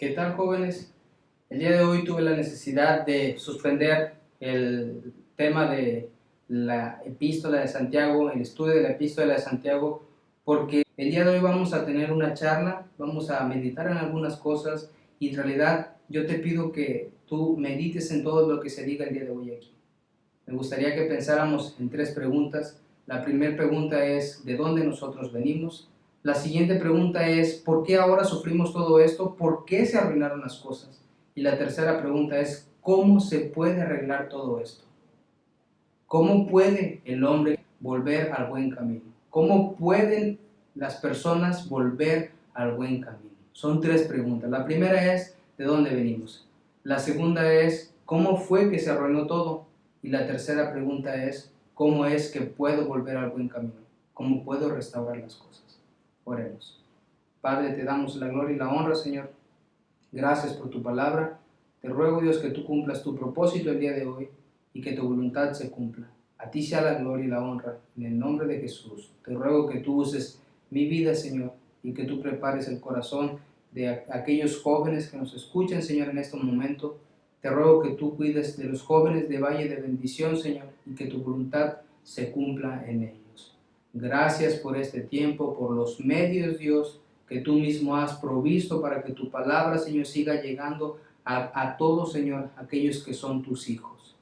¿Qué tal, jóvenes? El día de hoy tuve la necesidad de suspender el tema de la epístola de Santiago, el estudio de la epístola de Santiago, porque el día de hoy vamos a tener una charla, vamos a meditar en algunas cosas y en realidad yo te pido que tú medites en todo lo que se diga el día de hoy aquí. Me gustaría que pensáramos en 3 preguntas. La primera pregunta es, ¿de dónde nosotros venimos? La siguiente pregunta es, ¿por qué ahora sufrimos todo esto? ¿Por qué se arruinaron las cosas? Y la tercera pregunta es, ¿cómo se puede arreglar todo esto? ¿Cómo puede el hombre volver al buen camino? ¿Cómo pueden las personas volver al buen camino? Son 3 preguntas. La primera es, ¿de dónde venimos? La segunda es, ¿cómo fue que se arruinó todo? Y la tercera pregunta es, ¿cómo es que puedo volver al buen camino? ¿Cómo puedo restaurar las cosas? Oremos. Padre, te damos la gloria y la honra, Señor. Gracias por tu palabra. Te ruego, Dios, que tú cumplas tu propósito el día de hoy y que tu voluntad se cumpla. A ti sea la gloria y la honra. En el nombre de Jesús, te ruego que tú uses mi vida, Señor, y que tú prepares el corazón de aquellos jóvenes que nos escuchen, Señor, en este momento. Te ruego que tú cuides de los jóvenes de Valle de Bendición, Señor, y que tu voluntad se cumpla en ellos. Gracias por este tiempo, por los medios, Dios, que tú mismo has provisto para que tu palabra, Señor, siga llegando a todos, Señor, aquellos que son tus hijos.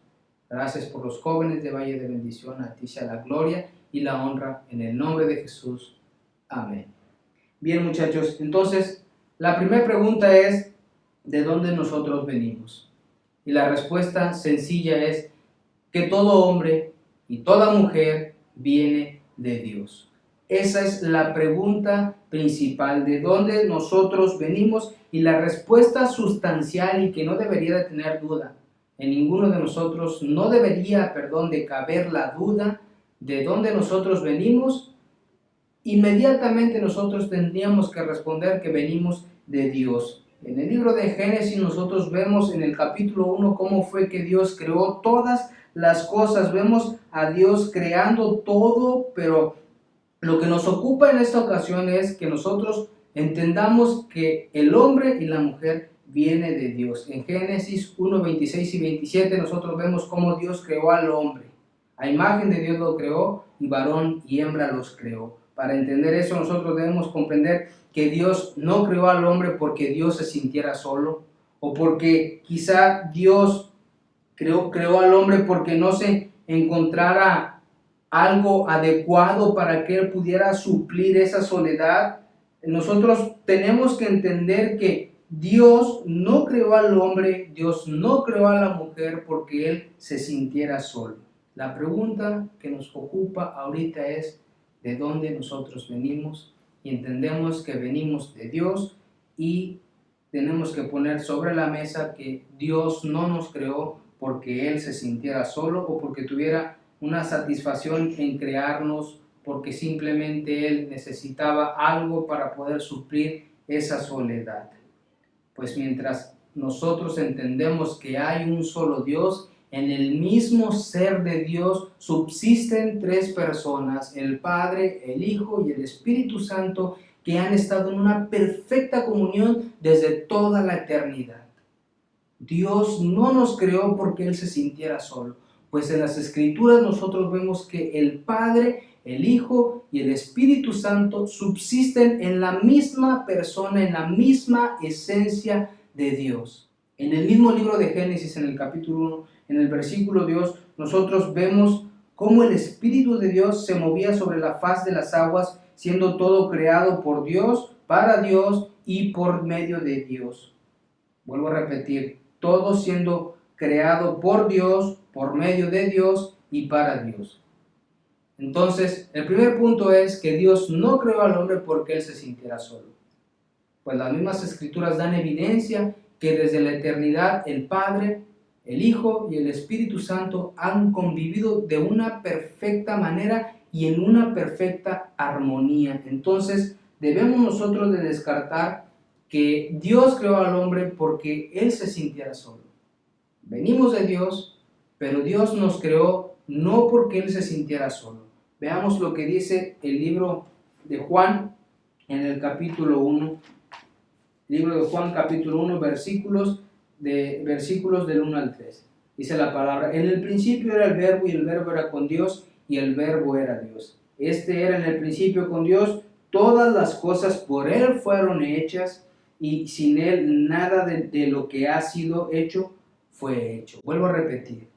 Gracias por los jóvenes de Valle de Bendición. A ti sea la gloria y la honra en el nombre de Jesús. Amén. Bien, muchachos, entonces la primera pregunta es, ¿de dónde nosotros venimos? Y la respuesta sencilla es que todo hombre y toda mujer viene de Dios. Esa es la pregunta principal, ¿de dónde nosotros venimos? Y la respuesta sustancial y que no debería de tener duda en ninguno de nosotros, no debería, de caber la duda de dónde nosotros venimos. Inmediatamente nosotros tendríamos que responder que venimos de Dios. En el libro de Génesis nosotros vemos en el capítulo 1 cómo fue que Dios creó todas las cosas. Vemos a Dios creando todo, pero lo que nos ocupa en esta ocasión es que nosotros entendamos que el hombre y la mujer viene de Dios. En Génesis 1, 26 y 27 nosotros vemos cómo Dios creó al hombre. A imagen de Dios lo creó y varón y hembra los creó. Para entender eso nosotros debemos comprender que Dios no creó al hombre porque Dios se sintiera solo o porque quizá Dios creó al hombre porque no se encontrara algo adecuado para que él pudiera suplir esa soledad. Nosotros tenemos que entender que Dios no creó al hombre, Dios no creó a la mujer porque él se sintiera solo. La pregunta que nos ocupa ahorita es de dónde nosotros venimos y entendemos que venimos de Dios y tenemos que poner sobre la mesa que Dios no nos creó porque él se sintiera solo o porque tuviera una satisfacción en crearnos porque simplemente él necesitaba algo para poder suplir esa soledad. Pues mientras nosotros entendemos que hay un solo Dios, en el mismo ser de Dios subsisten 3 personas, el Padre, el Hijo y el Espíritu Santo, que han estado en una perfecta comunión desde toda la eternidad. Dios no nos creó porque Él se sintiera solo, pues en las Escrituras nosotros vemos que el Padre, el Hijo y el Espíritu Santo subsisten en la misma persona, en la misma esencia de Dios. En el mismo libro de Génesis, en el capítulo 1, en el versículo 2, nosotros vemos cómo el Espíritu de Dios se movía sobre la faz de las aguas, siendo todo creado por Dios, para Dios y por medio de Dios. Vuelvo a repetir, todo siendo creado por Dios, por medio de Dios y para Dios. Entonces, el primer punto es que Dios no creó al hombre porque él se sintiera solo. Pues las mismas Escrituras dan evidencia que desde la eternidad el Padre, el Hijo y el Espíritu Santo han convivido de una perfecta manera y en una perfecta armonía. Entonces, debemos nosotros de descartar que Dios creó al hombre porque él se sintiera solo. Venimos de Dios, pero Dios nos creó no porque él se sintiera solo. Veamos lo que dice el libro de Juan en el capítulo 1. Libro de Juan capítulo 1, versículos del 1 al 3. Dice la palabra: en el principio era el verbo, y el verbo era con Dios, y el verbo era Dios. Este era en el principio con Dios. Todas las cosas por Él fueron hechas, y sin Él nada de lo que ha sido hecho fue hecho. Vuelvo a repetir.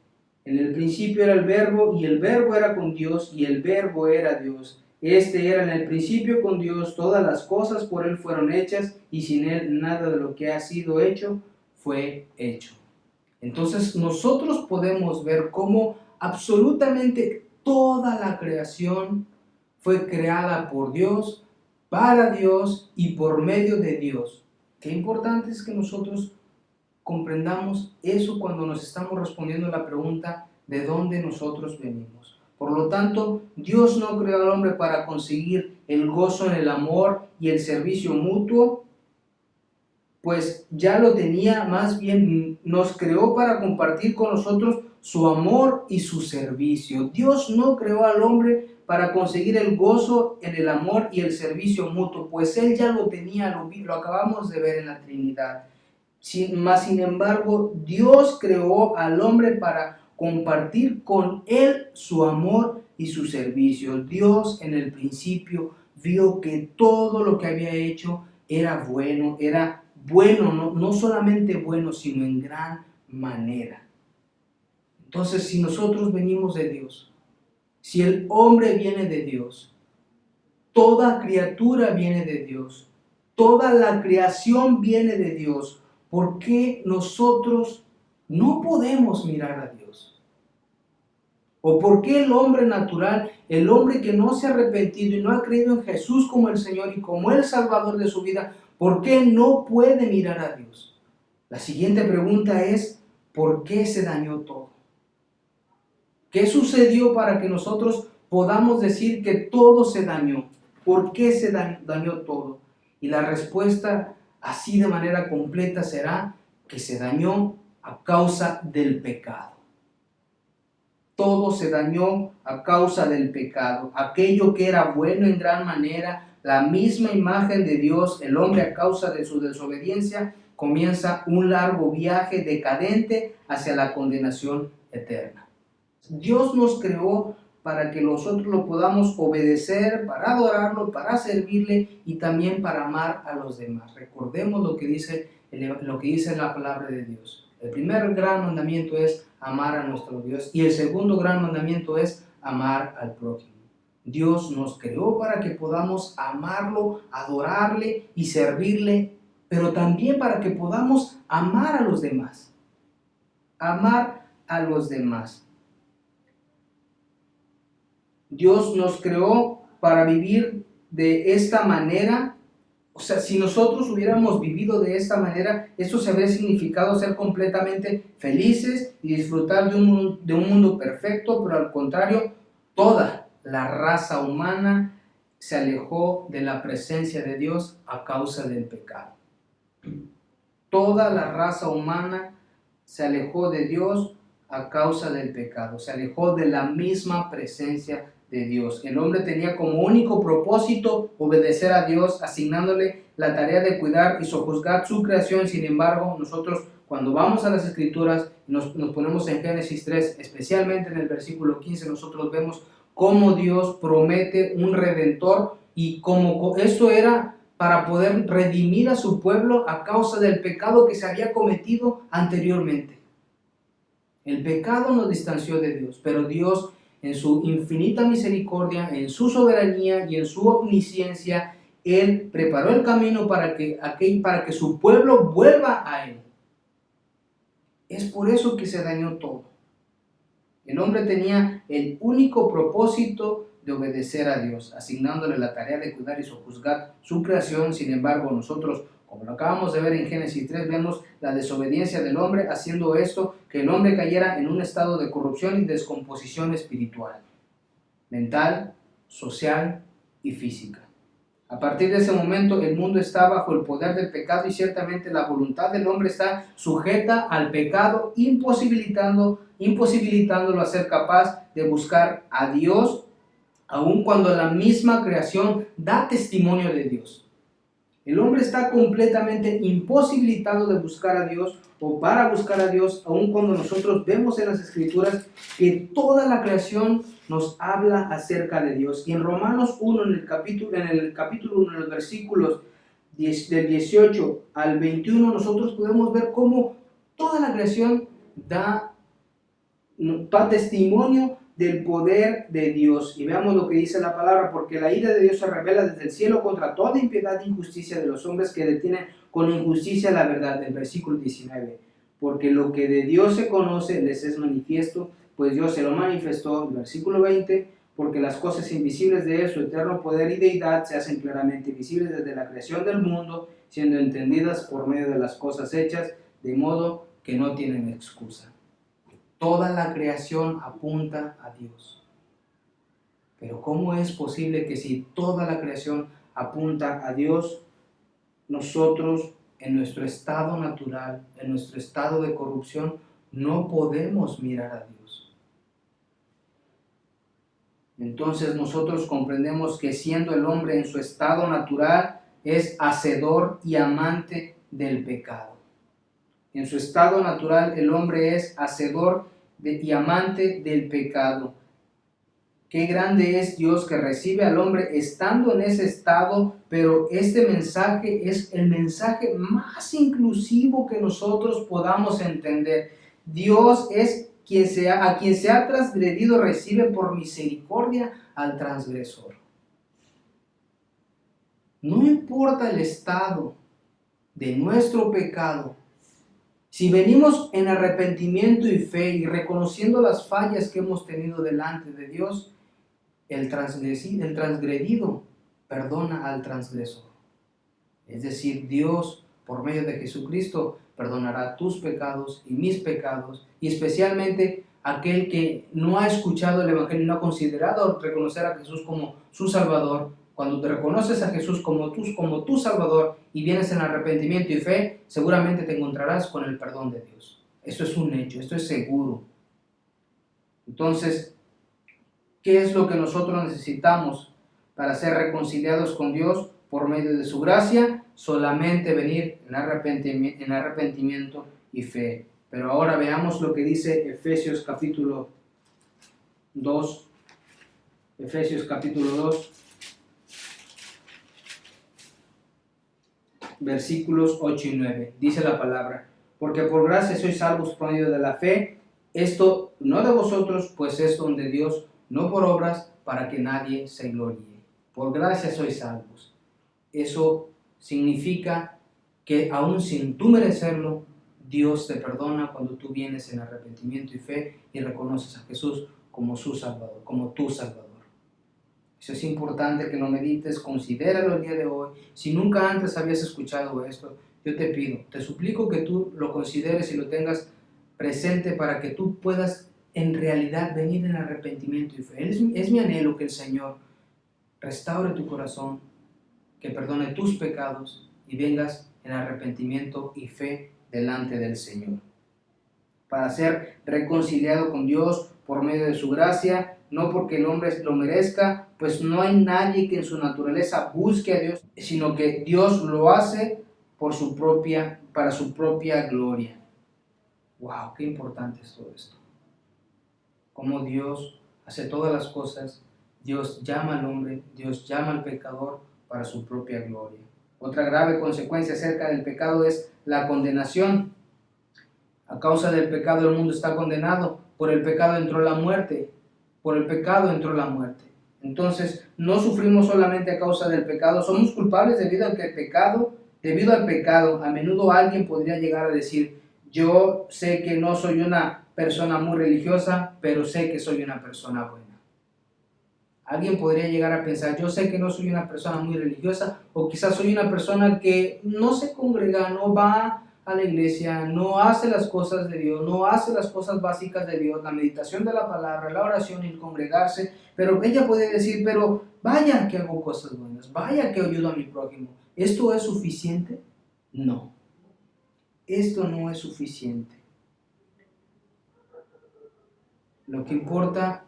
En el principio era el verbo, y el verbo era con Dios, y el verbo era Dios. Este era en el principio con Dios. Todas las cosas por Él fueron hechas, y sin Él nada de lo que ha sido hecho fue hecho. Entonces nosotros podemos ver cómo absolutamente toda la creación fue creada por Dios, para Dios y por medio de Dios. Qué importante es que nosotros comprendamos eso cuando nos estamos respondiendo la pregunta de dónde nosotros venimos. Por lo tanto, Dios no creó al hombre para conseguir el gozo en el amor y el servicio mutuo, pues ya lo tenía. Más bien nos creó para compartir con nosotros su amor y su servicio. Dios no creó al hombre para conseguir el gozo en el amor y el servicio mutuo, pues Él ya lo tenía, lo acabamos de ver en la Trinidad. Sin embargo, Dios creó al hombre para compartir con Él su amor y su servicio. Dios en el principio vio que todo lo que había hecho era bueno, no solamente bueno, sino en gran manera. Entonces, si nosotros venimos de Dios, si el hombre viene de Dios, toda criatura viene de Dios, toda la creación viene de Dios, ¿por qué nosotros no podemos mirar a Dios? ¿O por qué el hombre natural, el hombre que no se ha arrepentido y no ha creído en Jesús como el Señor y como el Salvador de su vida, por qué no puede mirar a Dios? La siguiente pregunta es: ¿por qué se dañó todo? ¿Qué sucedió para que nosotros podamos decir que todo se dañó? ¿Por qué se dañó todo? Y la respuesta, así de manera completa, será que se dañó a causa del pecado. Todo se dañó a causa del pecado. Aquello que era bueno en gran manera, la misma imagen de Dios, el hombre, a causa de su desobediencia, comienza un largo viaje decadente hacia la condenación eterna. Dios nos creó para que nosotros lo podamos obedecer, para adorarlo, para servirle y también para amar a los demás. Recordemos lo que dice la palabra de Dios. El primer gran mandamiento es amar a nuestro Dios, y el segundo gran mandamiento es amar al prójimo. Dios nos creó para que podamos amarlo, adorarle y servirle, pero también para que podamos amar a los demás. Amar a los demás. Dios nos creó para vivir de esta manera. O sea, si nosotros hubiéramos vivido de esta manera, eso se habría significado ser completamente felices y disfrutar de un mundo perfecto, pero al contrario, toda la raza humana se alejó de la presencia de Dios a causa del pecado. Toda la raza humana se alejó de Dios a causa del pecado, se alejó de la misma presencia de Dios. El hombre tenía como único propósito obedecer a Dios, asignándole la tarea de cuidar y sojuzgar su creación. Sin embargo, nosotros, cuando vamos a las Escrituras, nos ponemos en Génesis 3, especialmente en el versículo 15, nosotros vemos cómo Dios promete un redentor, y como esto era para poder redimir a su pueblo a causa del pecado que se había cometido anteriormente. El pecado nos distanció de Dios, pero Dios, en su infinita misericordia, en su soberanía y en su omnisciencia, Él preparó el camino para que su pueblo vuelva a Él. Es por eso que se dañó todo. El hombre tenía el único propósito de obedecer a Dios, asignándole la tarea de cuidar y sojuzgar su creación. Sin embargo, nosotros, como lo acabamos de ver en Génesis 3, vemos la desobediencia del hombre, haciendo esto que el hombre cayera en un estado de corrupción y descomposición espiritual, mental, social y física. A partir de ese momento, el mundo está bajo el poder del pecado, y ciertamente la voluntad del hombre está sujeta al pecado, imposibilitándolo a ser capaz de buscar a Dios, aun cuando la misma creación da testimonio de Dios. El hombre está completamente imposibilitado de buscar a Dios o para buscar a Dios, aun cuando nosotros vemos en las Escrituras que toda la creación nos habla acerca de Dios. Y en Romanos 1, en el capítulo 1, en los versículos del 18 al 21, nosotros podemos ver cómo toda la creación da testimonio del poder de Dios. Y veamos lo que dice la palabra: porque la ira de Dios se revela desde el cielo contra toda impiedad e injusticia de los hombres que detienen con injusticia la verdad. Del versículo 19: porque lo que de Dios se conoce les es manifiesto, pues Dios se lo manifestó. El versículo 20: porque las cosas invisibles de Él, su eterno poder y deidad, se hacen claramente visibles desde la creación del mundo, siendo entendidas por medio de las cosas hechas, de modo que no tienen excusa. Toda la creación apunta a Dios. Pero ¿cómo es posible que si toda la creación apunta a Dios, nosotros en nuestro estado natural, en nuestro estado de corrupción, no podemos mirar a Dios? Entonces nosotros comprendemos que siendo el hombre en su estado natural, es hacedor y amante del pecado. En su estado natural el hombre es hacedor y amante del pecado. Qué grande es Dios que recibe al hombre estando en ese estado, pero este mensaje es el mensaje más inclusivo que nosotros podamos entender. Dios es a quien se ha transgredido, recibe por misericordia al transgresor. No importa el estado de nuestro pecado, si venimos en arrepentimiento y fe y reconociendo las fallas que hemos tenido delante de Dios, el transgredido perdona al transgresor. Es decir, Dios, por medio de Jesucristo, perdonará tus pecados y mis pecados, y especialmente aquel que no ha escuchado el Evangelio y no ha considerado reconocer a Jesús como su Salvador. Cuando te reconoces a Jesús como tu Salvador y vienes en arrepentimiento y fe, seguramente te encontrarás con el perdón de Dios. Esto es un hecho, esto es seguro. Entonces, ¿qué es lo que nosotros necesitamos para ser reconciliados con Dios por medio de su gracia? Solamente venir en arrepentimiento y fe. Pero ahora veamos lo que dice Efesios capítulo 2. Efesios capítulo 2, versículos 8 y 9. Dice la palabra: porque por gracia sois salvos por medio de la fe, esto no de vosotros, pues es don de Dios, no por obras, para que nadie se gloríe. Por gracia sois salvos. Eso significa que aún sin tú merecerlo, Dios te perdona cuando tú vienes en arrepentimiento y fe y reconoces a Jesús como su Salvador, como tu Salvador. Eso es importante que lo medites, considéralo el día de hoy. Si nunca antes habías escuchado esto, yo te pido, te suplico que tú lo consideres y lo tengas presente para que tú puedas en realidad venir en arrepentimiento y fe. Es mi anhelo que el Señor restaure tu corazón, que perdone tus pecados y vengas en arrepentimiento y fe delante del Señor. Para ser reconciliado con Dios por medio de su gracia, no porque el hombre lo merezca, pues no hay nadie que en su naturaleza busque a Dios, sino que Dios lo hace para su propia gloria. ¡Wow! ¡Qué importante es todo esto! Cómo Dios hace todas las cosas, Dios llama al hombre, Dios llama al pecador para su propia gloria. Otra grave consecuencia acerca del pecado es la condenación. A causa del pecado el mundo está condenado, por el pecado entró la muerte, por el pecado entró la muerte. Entonces, no sufrimos solamente a causa del pecado, somos culpables debido al pecado. A menudo alguien podría llegar a decir: yo sé que no soy una persona muy religiosa, pero sé que soy una persona buena. Alguien podría llegar a pensar: yo sé que no soy una persona muy religiosa, o quizás soy una persona que no se congrega, no va a la iglesia, no hace las cosas de Dios, no hace las cosas básicas de Dios, la meditación de la palabra, la oración y el congregarse, pero ella puede decir: pero vaya que hago cosas buenas, vaya que ayudo a mi prójimo. ¿Esto es suficiente? No, esto no es suficiente. Lo que importa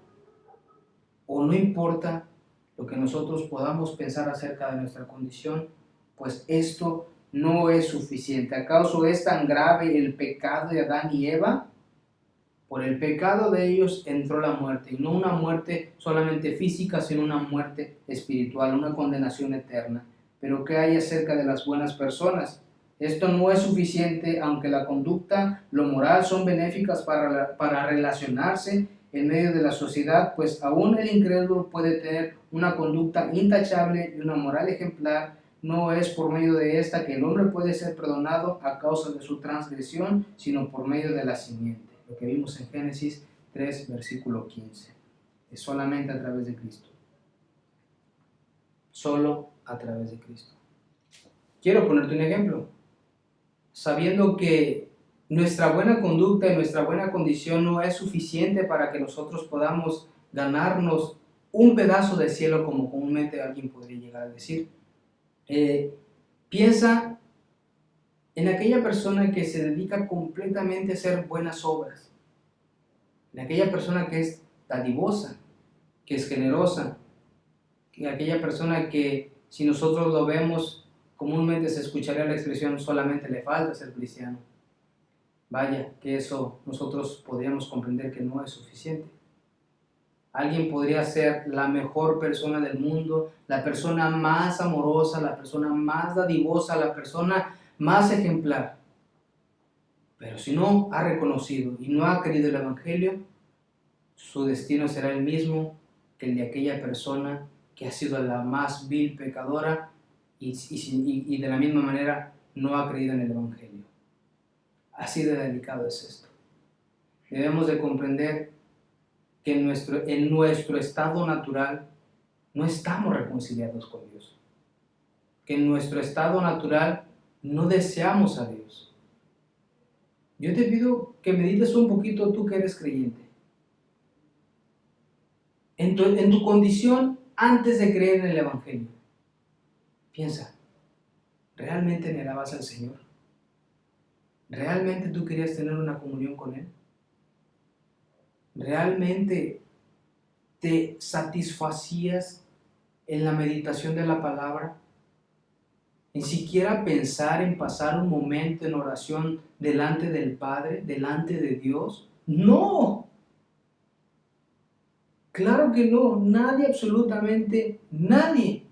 o no importa lo que nosotros podamos pensar acerca de nuestra condición, pues esto no es suficiente. ¿Acaso es tan grave el pecado de Adán y Eva? Por el pecado de ellos entró la muerte, y no una muerte solamente física, sino una muerte espiritual, una condenación eterna. Pero ¿qué hay acerca de las buenas personas? Esto no es suficiente, aunque la conducta, lo moral son benéficas para relacionarse en medio de la sociedad, pues aún el incrédulo puede tener una conducta intachable y una moral ejemplar. No es por medio de esta que el hombre puede ser perdonado a causa de su transgresión, sino por medio de la simiente. Lo que vimos en Génesis 3, versículo 15. Es solamente a través de Cristo. Solo a través de Cristo. Quiero ponerte un ejemplo. Sabiendo que nuestra buena conducta y nuestra buena condición no es suficiente para que nosotros podamos ganarnos un pedazo de cielo, como comúnmente alguien podría llegar a decir. Piensa en aquella persona que se dedica completamente a hacer buenas obras, en aquella persona que es dadivosa, que es generosa, en aquella persona que, si nosotros lo vemos, comúnmente se escucharía la expresión: solamente le falta ser cristiano. Vaya, que eso nosotros podríamos comprender que no es suficiente. Alguien podría ser la mejor persona del mundo, la persona más amorosa, la persona más dadivosa, la persona más ejemplar. Pero si no ha reconocido y no ha querido el Evangelio, su destino será el mismo que el de aquella persona que ha sido la más vil pecadora y de la misma manera no ha creído en el Evangelio. Así de delicado es esto. Debemos de comprender que en nuestro estado natural no estamos reconciliados con Dios. Que en nuestro estado natural no deseamos a Dios. Yo te pido que medites un poquito, tú que eres creyente. En tu condición antes de creer en el Evangelio. Piensa, ¿realmente anhelabas al Señor? ¿Realmente tú querías tener una comunión con Él? ¿Realmente te satisfacías en la meditación de la palabra? ¿Ni siquiera pensar en pasar un momento en oración delante del Padre, delante de Dios? ¡No! Claro que no. Nadie, absolutamente nadie,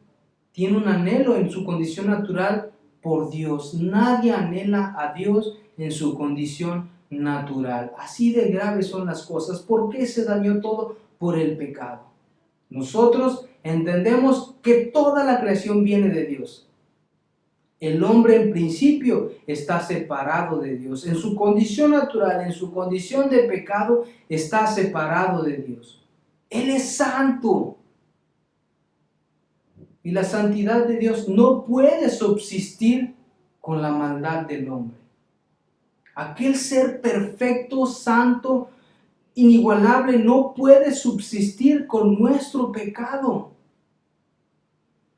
tiene un anhelo en su condición natural por Dios. Nadie anhela a Dios en su condición natural. Así de graves son las cosas. ¿Por qué se dañó todo? Por el pecado. Nosotros entendemos que toda la creación viene de Dios. El hombre en principio está separado de Dios. En su condición natural, en su condición de pecado, está separado de Dios. Él es santo. Y la santidad de Dios no puede subsistir con la maldad del hombre. Aquel ser perfecto, santo, inigualable, no puede subsistir con nuestro pecado,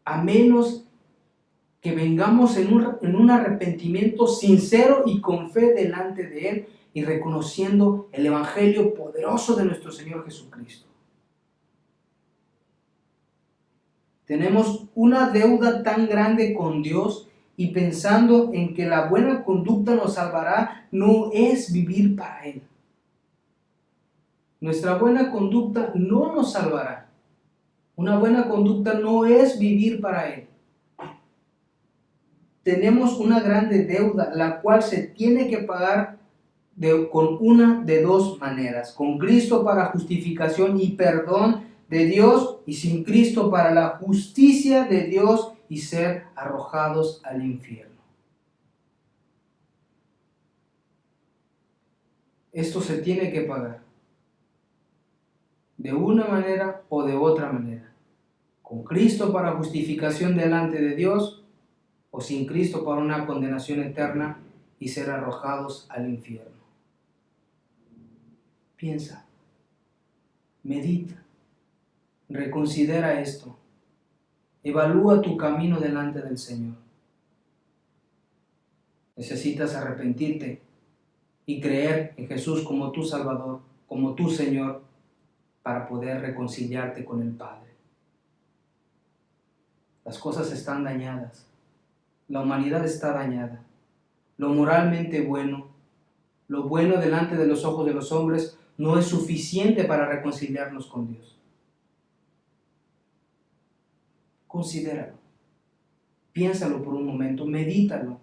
a menos que vengamos en un arrepentimiento sincero y con fe delante de Él y reconociendo el Evangelio poderoso de nuestro Señor Jesucristo. Tenemos una deuda tan grande con Dios y pensando en que la buena conducta nos salvará, no es vivir para Él. Nuestra buena conducta no nos salvará. Una buena conducta no es vivir para Él. Tenemos una grande deuda, la cual se tiene que pagar con una de dos maneras: con Cristo para justificación y perdón de Dios, y sin Cristo para la justicia de Dios y ser arrojados al infierno. Esto se tiene que pagar de una manera o de otra manera: con Cristo para justificación delante de Dios, o sin Cristo para una condenación eterna y ser arrojados al infierno. Piensa, medita, reconsidera esto, evalúa tu camino delante del Señor. Necesitas arrepentirte y creer en Jesús como tu Salvador, como tu Señor, para poder reconciliarte con el Padre. Las cosas están dañadas. La humanidad está dañada. Lo moralmente bueno, lo bueno delante de los ojos de los hombres, no es suficiente para reconciliarnos con Dios. Considéralo. Piénsalo por un momento, medítalo.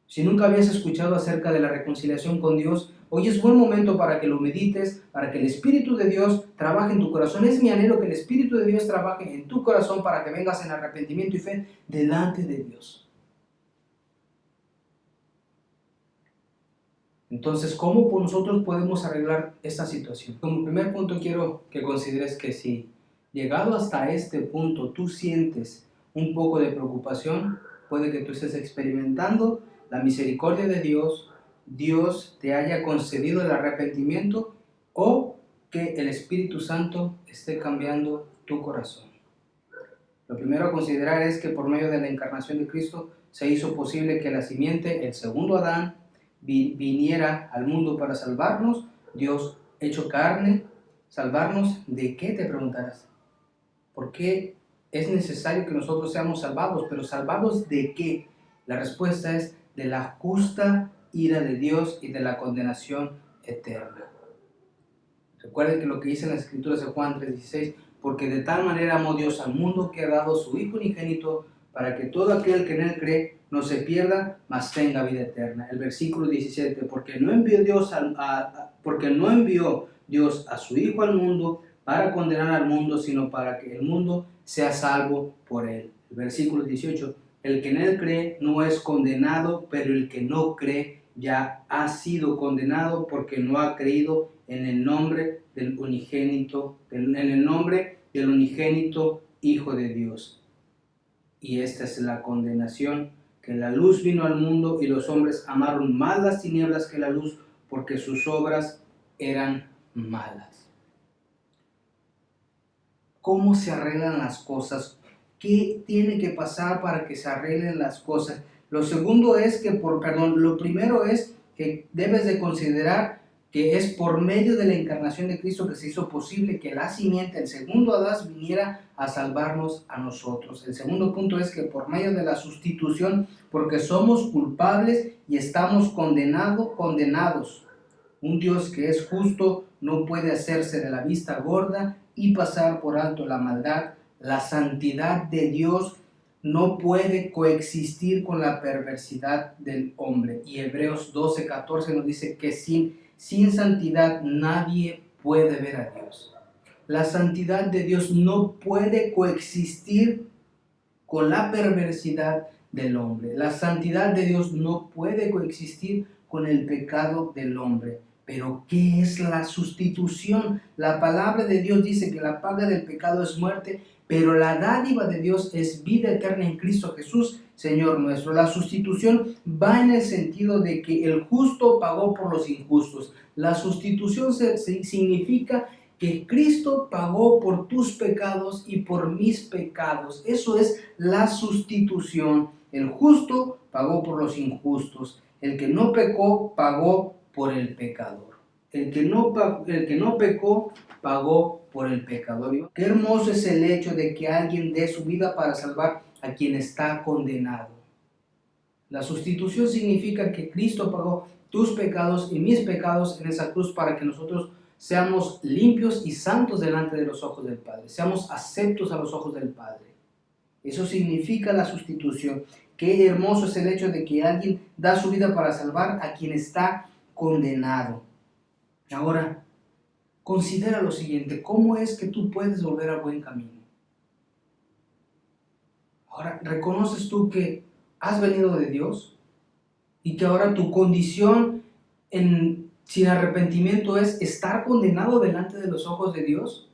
Si nunca habías escuchado acerca de la reconciliación con Dios, hoy es buen momento para que lo medites, para que el Espíritu de Dios trabaje en tu corazón. Es mi anhelo que el Espíritu de Dios trabaje en tu corazón para que vengas en arrepentimiento y fe delante de Dios. Entonces, ¿cómo nosotros podemos arreglar esta situación? Como primer punto quiero que consideres que si llegado hasta este punto tú sientes un poco de preocupación, puede que tú estés experimentando la misericordia de Dios, Dios te haya concedido el arrepentimiento o que el Espíritu Santo esté cambiando tu corazón. Lo primero a considerar es que por medio de la encarnación de Cristo se hizo posible que la simiente, el segundo Adán, viniera al mundo para salvarnos. Dios hecho carne, salvarnos. ¿De qué, te preguntarás? ¿Por qué es necesario que nosotros seamos salvados? Pero ¿salvados de qué? La respuesta es de la justa ira de Dios y de la condenación eterna. Recuerden que lo que dice en las Escrituras de Juan 3:16, porque de tal manera amó Dios al mundo que ha dado su Hijo unigénito para que todo aquel que en él cree no se pierda, mas tenga vida eterna. El versículo 17, porque no envió Dios a su Hijo al mundo para condenar al mundo, sino para que el mundo sea salvo por él. El versículo 18, el que en él cree no es condenado, pero el que no cree ya ha sido condenado porque no ha creído en el nombre del unigénito, Hijo de Dios. Y esta es la condenación, que la luz vino al mundo y los hombres amaron más las tinieblas que la luz, porque sus obras eran malas. ¿Cómo se arreglan las cosas? ¿Qué tiene que pasar para que se arreglen las cosas? Lo primero es que debes de considerar que es por medio de la encarnación de Cristo que se hizo posible que la simiente, el segundo Adán, viniera a salvarnos a nosotros. El segundo punto es que por medio de la sustitución, porque somos culpables y estamos condenados. Un Dios que es justo no puede hacerse de la vista gorda y pasar por alto la maldad. La santidad de Dios no puede coexistir con la perversidad del hombre. Y Hebreos 12:14 nos dice que sin santidad nadie puede ver a Dios. La santidad de Dios no puede coexistir con la perversidad del hombre. La santidad de Dios no puede coexistir con el pecado del hombre. Pero ¿qué es la sustitución? La palabra de Dios dice que la paga del pecado es muerte, pero la dádiva de Dios es vida eterna en Cristo Jesús, Señor nuestro. La sustitución va en el sentido de que el justo pagó por los injustos. La sustitución significa que Cristo pagó por tus pecados y por mis pecados. Eso es la sustitución. El justo pagó por los injustos. El que no pecó pagó por el pecador. El que no pecó pagó por el pecador. Qué hermoso es el hecho de que alguien dé su vida para salvar a quien está condenado. La sustitución significa que Cristo pagó tus pecados y mis pecados en esa cruz para que nosotros seamos limpios y santos delante de los ojos del Padre, seamos aceptos a los ojos del Padre. Eso significa la sustitución. Qué hermoso es el hecho de que alguien da su vida para salvar a quien está condenado. Ahora, considera lo siguiente: ¿cómo es que tú puedes volver al buen camino? Ahora, ¿reconoces tú que has venido de Dios y que ahora tu condición sin arrepentimiento es estar condenado delante de los ojos de Dios?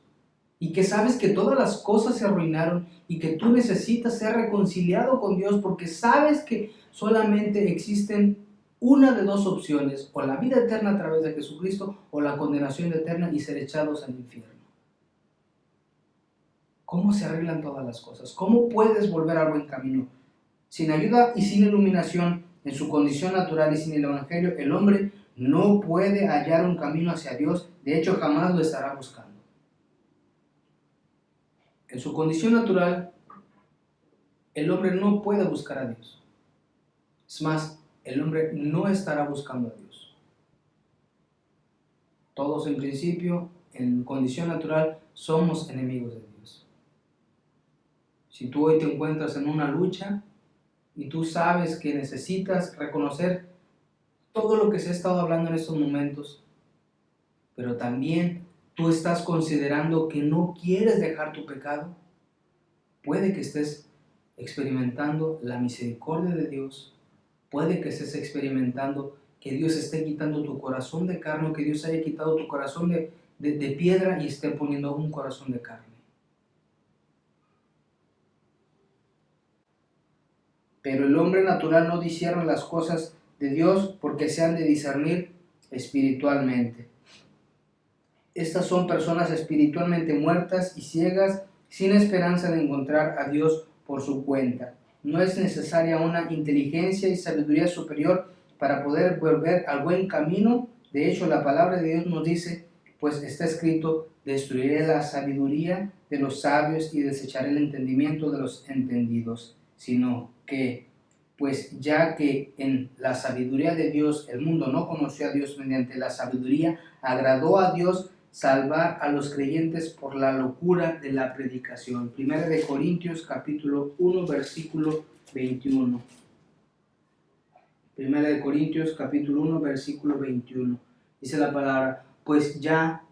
Y que sabes que todas las cosas se arruinaron y que tú necesitas ser reconciliado con Dios, porque sabes que solamente existen una de dos opciones: o la vida eterna a través de Jesucristo, o la condenación eterna y ser echados al infierno. ¿Cómo se arreglan todas las cosas? ¿Cómo puedes volver al buen camino? Sin ayuda y sin iluminación, en su condición natural y sin el Evangelio, el hombre no puede hallar un camino hacia Dios. De hecho, jamás lo estará buscando. En su condición natural, el hombre no puede buscar a Dios. Es más, el hombre no estará buscando a Dios. Todos en principio, en condición natural, somos enemigos de Dios. Si tú hoy te encuentras en una lucha y tú sabes que necesitas reconocer todo lo que se ha estado hablando en estos momentos, pero también tú estás considerando que no quieres dejar tu pecado, puede que estés experimentando la misericordia de Dios, puede que estés experimentando que Dios esté quitando tu corazón de carne, que Dios haya quitado tu corazón de piedra y esté poniendo un corazón de carne. Pero el hombre natural no discierne las cosas de Dios porque se han de discernir espiritualmente. Estas son personas espiritualmente muertas y ciegas, sin esperanza de encontrar a Dios por su cuenta. No es necesaria una inteligencia y sabiduría superior para poder volver al buen camino. De hecho, la palabra de Dios nos dice, pues está escrito, destruiré la sabiduría de los sabios y desecharé el entendimiento de los entendidos. Sino que, pues ya que en la sabiduría de Dios el mundo no conoció a Dios, mediante la sabiduría agradó a Dios salvar a los creyentes por la locura de la predicación. Primera de Corintios capítulo 1 versículo 21. Primera de Corintios capítulo 1 versículo 21. Dice la palabra, pues ya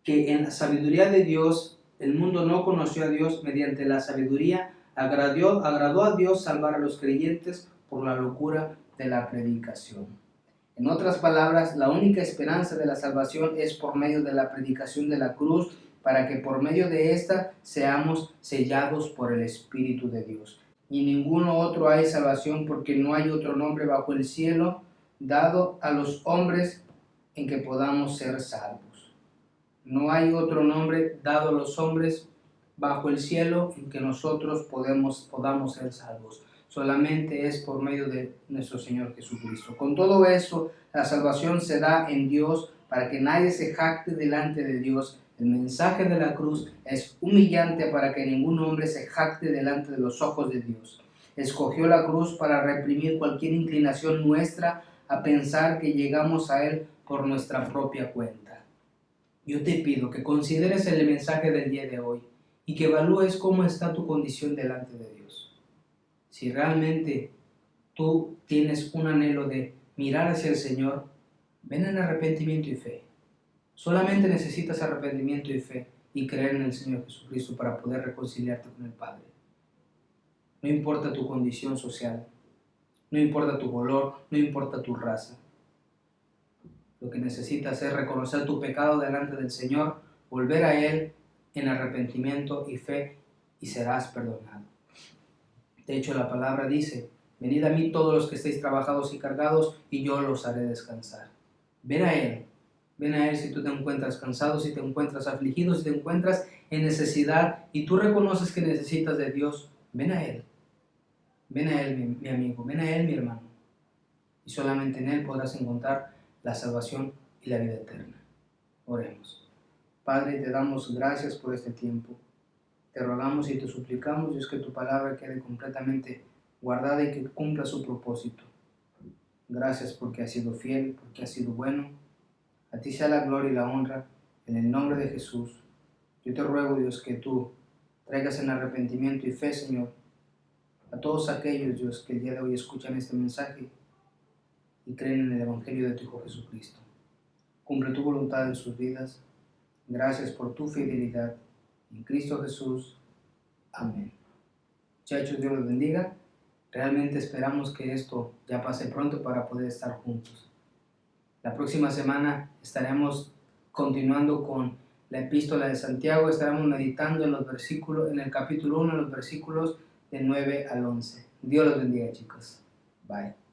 que en la sabiduría de Dios el mundo no conoció a Dios, mediante la sabiduría agradó a Dios salvar a los creyentes por la locura de la predicación. En otras palabras, la única esperanza de la salvación es por medio de la predicación de la cruz, para que por medio de esta seamos sellados por el Espíritu de Dios. Y ninguno otro hay salvación, porque no hay otro nombre bajo el cielo dado a los hombres en que podamos ser salvos. No hay otro nombre dado a los hombres bajo el cielo en que nosotros podamos ser salvos. Solamente es por medio de nuestro Señor Jesucristo. Con todo eso, la salvación se da en Dios para que nadie se jacte delante de Dios. El mensaje de la cruz es humillante para que ningún hombre se jacte delante de los ojos de Dios. Escogió la cruz para reprimir cualquier inclinación nuestra a pensar que llegamos a Él por nuestra propia cuenta. Yo te pido que consideres el mensaje del día de hoy y que evalúes cómo está tu condición delante de Dios. Si realmente tú tienes un anhelo de mirar hacia el Señor, ven en arrepentimiento y fe. Solamente necesitas arrepentimiento y fe y creer en el Señor Jesucristo para poder reconciliarte con el Padre. No importa tu condición social, no importa tu color, no importa tu raza. Lo que necesitas es reconocer tu pecado delante del Señor, volver a Él en arrepentimiento y fe y serás perdonado. De hecho, la palabra dice, venid a mí todos los que estéis trabajados y cargados y yo los haré descansar. Ven a Él si tú te encuentras cansado, si te encuentras afligido, si te encuentras en necesidad y tú reconoces que necesitas de Dios, ven a Él. Ven a Él, mi amigo, ven a Él, mi hermano. Y solamente en Él podrás encontrar la salvación y la vida eterna. Oremos. Padre, te damos gracias por este tiempo. Te rogamos y te suplicamos, Dios, que tu palabra quede completamente guardada y que cumpla su propósito. Gracias porque has sido fiel, porque has sido bueno. A ti sea la gloria y la honra, en el nombre de Jesús. Yo te ruego, Dios, que tú traigas en arrepentimiento y fe, Señor, a todos aquellos, Dios, que el día de hoy escuchan este mensaje y creen en el Evangelio de tu Hijo Jesucristo. Cumple tu voluntad en sus vidas. Gracias por tu fidelidad. En Cristo Jesús. Amén. Muchachos, Dios los bendiga. Realmente esperamos que esto ya pase pronto para poder estar juntos. La próxima semana estaremos continuando con la epístola de Santiago. Estaremos meditando en en el capítulo 1, en los versículos de 9 al 11. Dios los bendiga, chicos. Bye.